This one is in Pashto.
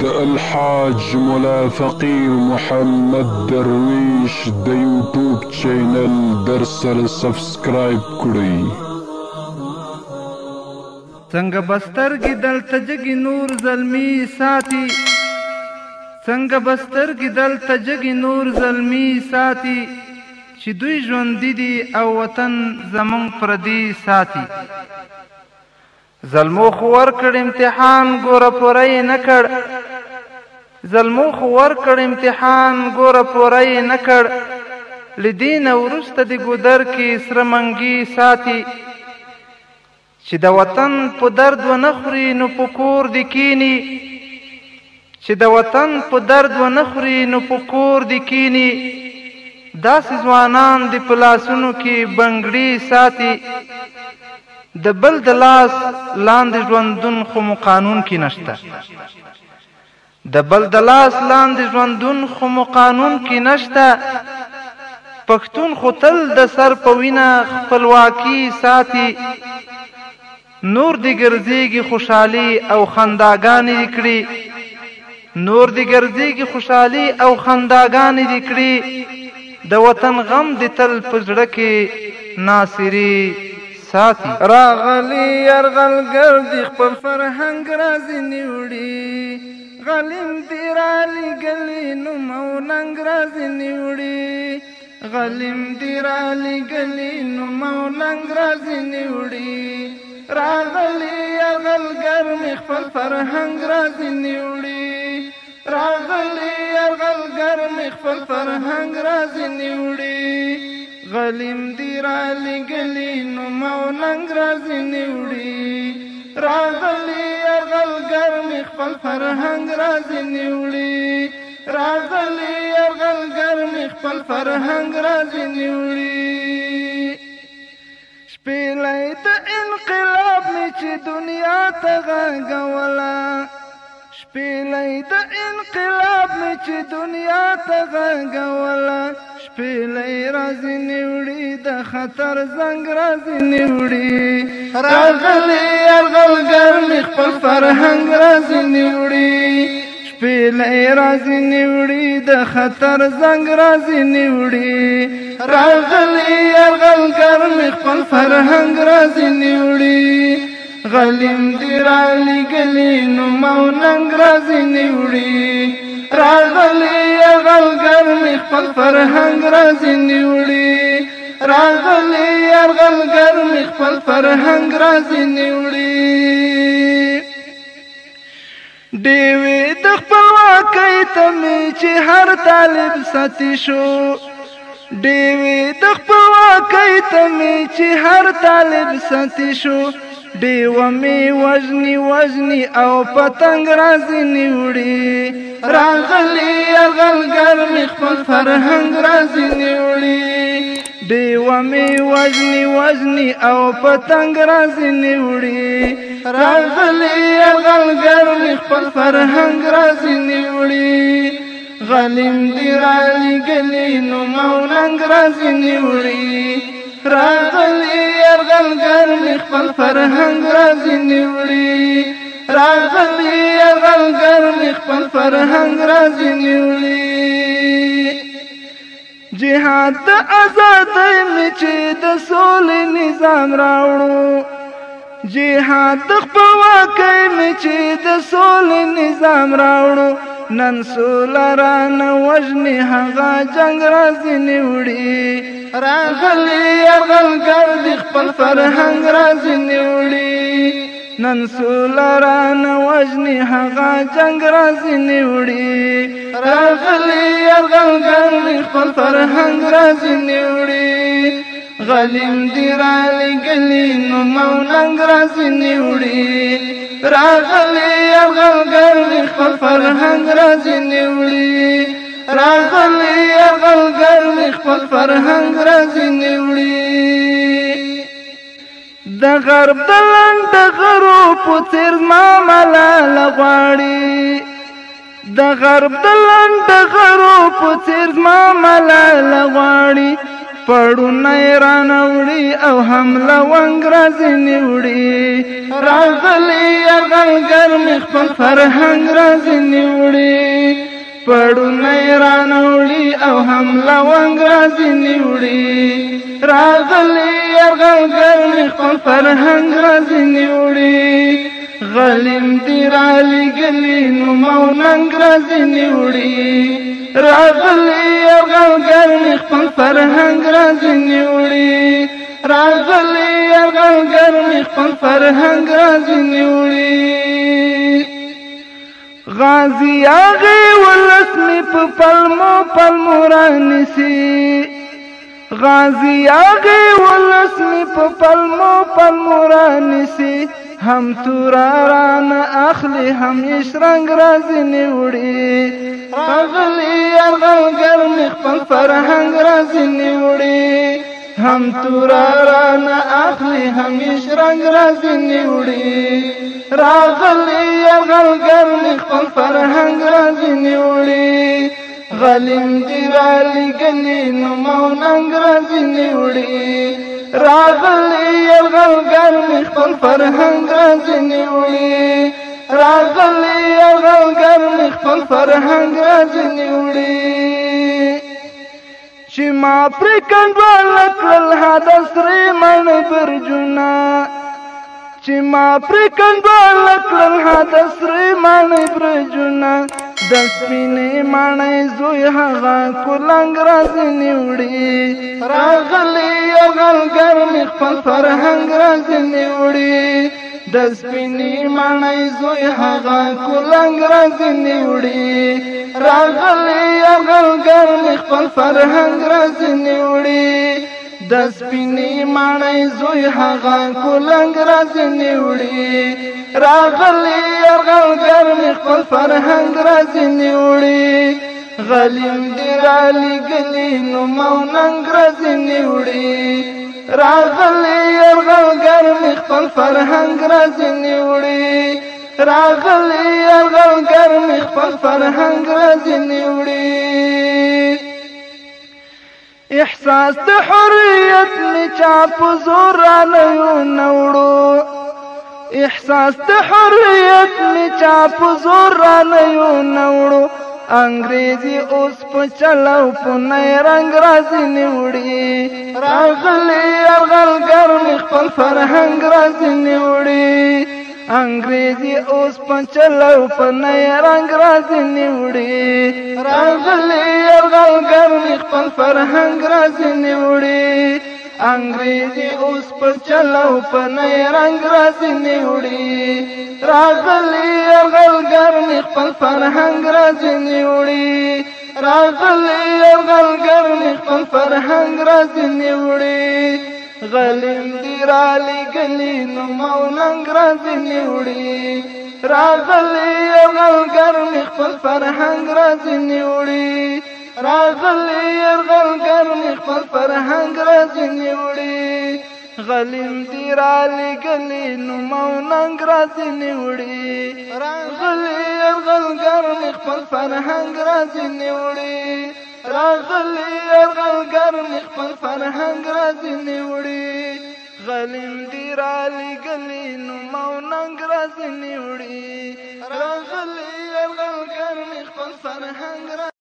د الحاج ملا فقیر محمد درویش د یوټیوب چینل در سره سبسکرایب کړئ. څنګه بسترګې دلته جګې نور زلمي ساتي، څنګه بسترګې دلته جګې نور زلمي ساتي، چې دوی ژوندي دي او وطن زمونږ پردي ساتي. زلمو خو ورکړ امتحان ګوره پوره یې نه کړ، زلمو خو ورکړ امتحان ګوره پوره یې نه کړ، له دې نه وروسته د ګودر کې سره منګي ساتي. چې د وطن په درد ونه خوري نو په کور دې کیني، چې د وطن په درد ونه خوري نو په کور دې کیني. داسې ځوانان د په لاسونو کې بنګړي ساتي، د بل د لاس لاندې ژوندون خو مو قانون کې نشته، د بل د لاس لاندې ژوندون خو مو قانون کې نشته. پښتون خو تل د سر په وینه خپلواکي ساتي، نور دی ګرځېږي خوشحالي او خنداګانې دې کړي، نور دی ګرځېږي خوشحالي او خنداګانې دې کړي. د وطن غم دې تل په زړه کې ناصري ساتي. راغلی یرغلګر دې خپل فرهنګ رازنې وړي، غلیم دې رالیږلي نوم او ننګ رازنې وړي، غلیم دې رالیږلي نوم او ننګ رازنې وړي. راغلی یرغلګر مې خپل فرهنګ رازنې وړي، راغلی یرغلګر مې خپل فرهنګ رازنې وړي، غلیم دې رالیږلي نوم او ننګ رازنې وړي. راغلی یرغلګر مې خپل فرهنګ رازنې وړي، راغلی یرغلګر مې خپل فرهنګ رازنې وړي. شپېلۍ د انقلاب مې چې دنیا ته غږوله، شپېلۍ د انقلاب مې چې دنیا ته غږوله، شپېلۍ رازنې وړي د خطر زنګ رازنې وړي. راغلی یرغلګر مې خپل فرهنګ رازنې وړي، شپېلۍ رازنې وړي د خطر زنګ رازنې وړي. راغلی یرغلګر مې خپل فرهنګ رازنې وړي، غلیم دې رالیږلي نوم او ننګ رازنې وړي. راغلی یرغلګر مې خپل فرهنګ رازنې وړي، راغلی یرغلګر مې خپل فرهنګ رازنې وړي. ډېوې د خپلواکۍ ته مې چې هر طالب ساتي شو، ډېوې د خپلواکۍ ته مې چې هر طالب ساتي شو، ډېوه مې وژني وژني او پتنګ رازنې وړي. راغلی یرغلګر مې خپل فرهنګ رازنې وړي، ډېوه مې وژني وژني او پتنګ رازنې وړي. راغلی یرغلګر مې خپل فرهنګ رازنې وړي، غلیم دې رالیږلي نوم او ننګ رازنې وړي. راغلی یرغلګر مې خپل فرهنګ رازنې وړي، راغلی یرغلګر مې خپل فرهنګ رازنې وړي. جهاد د ازادۍ مې چې د سولې نظام راوړو، جهاد د خپلواکۍ مې چې د سولې نظام راوړو، نن سوله رانه وژني هغه جنګ رازنې وړي. راغلی یرغلګر دې خپل فرهنګ رازنې وړي، نن سوله رانه وژني هغه جنګ رازنې وړي. راغلی یرغلګر دې خپل فرهنګ رازنې وړي، غلیم دې رالیږلي نوم او ننګ رازنې وړي. راغلی یرغلګر مې خپل فرهنګ رازنې وړي، راغلی یرغلګر مې خپل فرهنګ رازنې وړي. د غرب د لنډه غرو په څېر زما ملاله غواړي، د غرب د لنډه غرو په څېر زما ملاله غواړي، پړونی رانوړي او هم لونګ راځنې وړي راغلی یرغلګر مې خپل فرهنګ راځنې وړي پړونی رانوړي او هم لونګ راځنې وړي راغلی یرغلګر مې خپل فرهنګ راځنې وړي غلیم دې رالیږلي نوم او ننګ راځنې وړي راغلی یرغلګر مې خپل فرهنګ راځنې وړي راغلی یرغلګر مې خپل فرهنګ راځنې وړي غازی هغې ولس مې په پلمو پلمو رانیسي غازی هغې ولس مې په پلمو پلمو رانیسي هم تورا رانه اخلي هم یې شرنګ راځنې وړي راغلی یرغلګر مې خپل فرهنګ راځنې وړي هم تورا رانه اخلي هم یې شرنګ راځنې وړي راغلی یرغلګر مې خپل فرهنګ راځنې وړي غلیم دې رالیږلي نوم او ننګ راځنې وړي راغلی یرغلګر مې خپل فرهنګ راځنې وړي راغلی یرغلګر مې خپل فرهنګ راځنې وړي چې ما پرې کنډواله کړل هده سرې مڼې برجونه چې ما پرې کنډواله کړل هده سرې مڼې برجونه د سپینې مڼې زوی هغه کولنګ راځنې وړي راغلی یرغلګر مې خپل فرهنګ راځنې وړي د سپینې مڼې زوی هغه کولنګ راځنې وړي راغلی یرغلګر مې خپل فرهنګ راځنې وړي د سپینې مڼې زوی هغه کولنګ راځنې وړي راغلی یرغلګر مې خپل فرهنګ راځنې وړي غلیم دې رالیږلي نوم او ننګ راځنې وړي راغلی یرغلګر مې خپل فرهنګ راځنې وړي راغلی یرغلګر مې خپل فرهنګ راځنې وړي احساس د حریت مې چا په زور رانیو نوړو احساس د حریت مې چا په زور رانیو نوړو انګریزي اوس په چلو په نی رنګ راځنې وړي راغلی یرغلګر مې خپل فرهنګ راځنې وړي انګریزي اوس په چلو په نی رنګ راځنې وړي راغلی یرغلګر مې خپل فرهنګ راځنې وړي انګریزي اوس په چلو په نی رنګ راځنې وړي راغلی یرغلګر مې خپل فرهنګ راځنې وړي راغلی یرغلګر مې خپل فرهنګ راځنې وړي غلیم دې رالیږلي نوم او ننګ راځنې وړي راغلی یرغلګر مې خپل فرهنګ راځنې وړي راغلی یرغلګر مې خپل فرهنګ راځنې وړي غلیم دې رالیږلي نوم او ننګ راځنې وړي راغلی یرغلګر مې خپل فرهنګ راځنې وړي راغلی یرغلګر مې خپل فرهنګ راځنې وړي غلیم دې رالیږلي نوم او ننګ راځنې وړي راغلی یرغلګر مې خپل فرهنګ